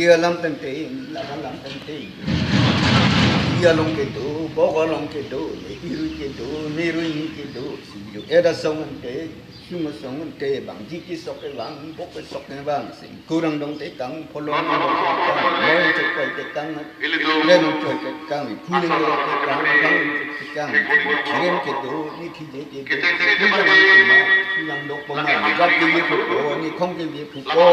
dia lam tante la lam tante dia long ke do bogo long ke do hiru ke do niru ke do siu era song ante suma song ante bang jiki sok ke bang bok ke sok ke bang sing kurang dong te kang polong dong te kang loy te koi te kang le no choi ke kang phule ke kang kang te kang kiren ke do ni thi je ke yang dok pom ma gap ke ye phu ko ni khong ke ye phu ko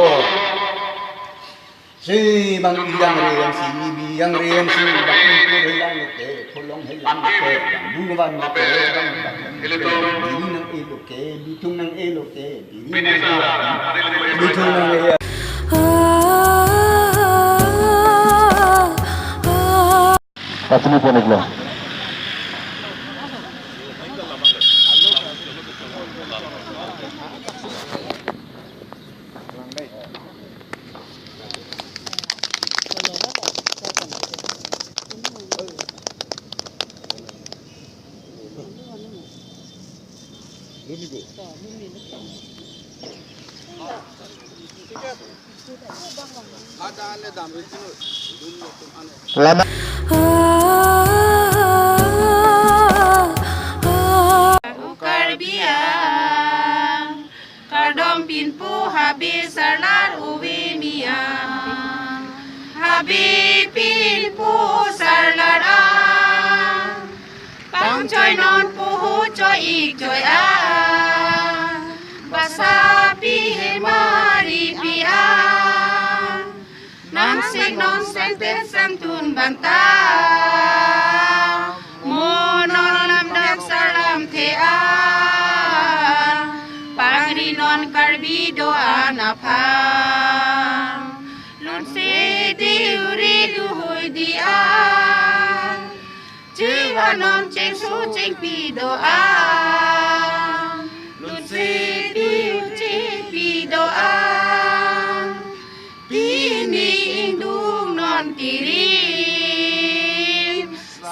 si bang yang riam si bi yang riam si bang ku re lang ke polong he lang ke bang bu ban ke bang di nang e lo ke di tung nang e lo ke di tung nang e Asli pun iglo. Lama. Karbiang kardom pinpu habis salar uwi miang habis pinpu salar pang choy non puhu choy ik choy basa pi mari pia non sek te santun banta monon lam dak salam te pangri non karbi doa napa lun se diuri duhui dia jiwa non ceng su ceng pi doa lun se diuri pi doa bini indung non tirim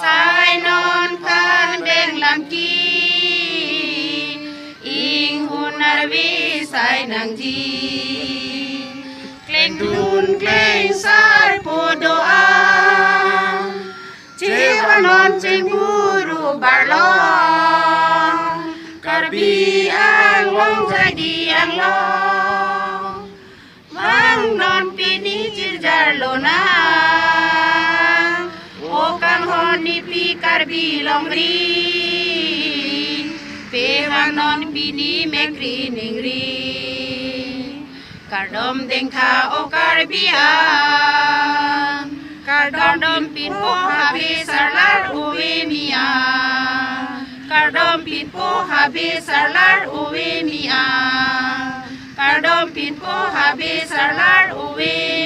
sai non kan deng langki ing hunarwi sai nang ji kleng dun kleng sai po doa jiwa non ceng buru barlong karbi ang long jadi ang long mang non pini jirjar lona o kang honi pi karbi longri pe mang non pini mekri ningri kardom deng tha o karbian kardom pin po habis salar uwi mia kardom pin po habis salar uwi mia kardom pin po habis salar uwi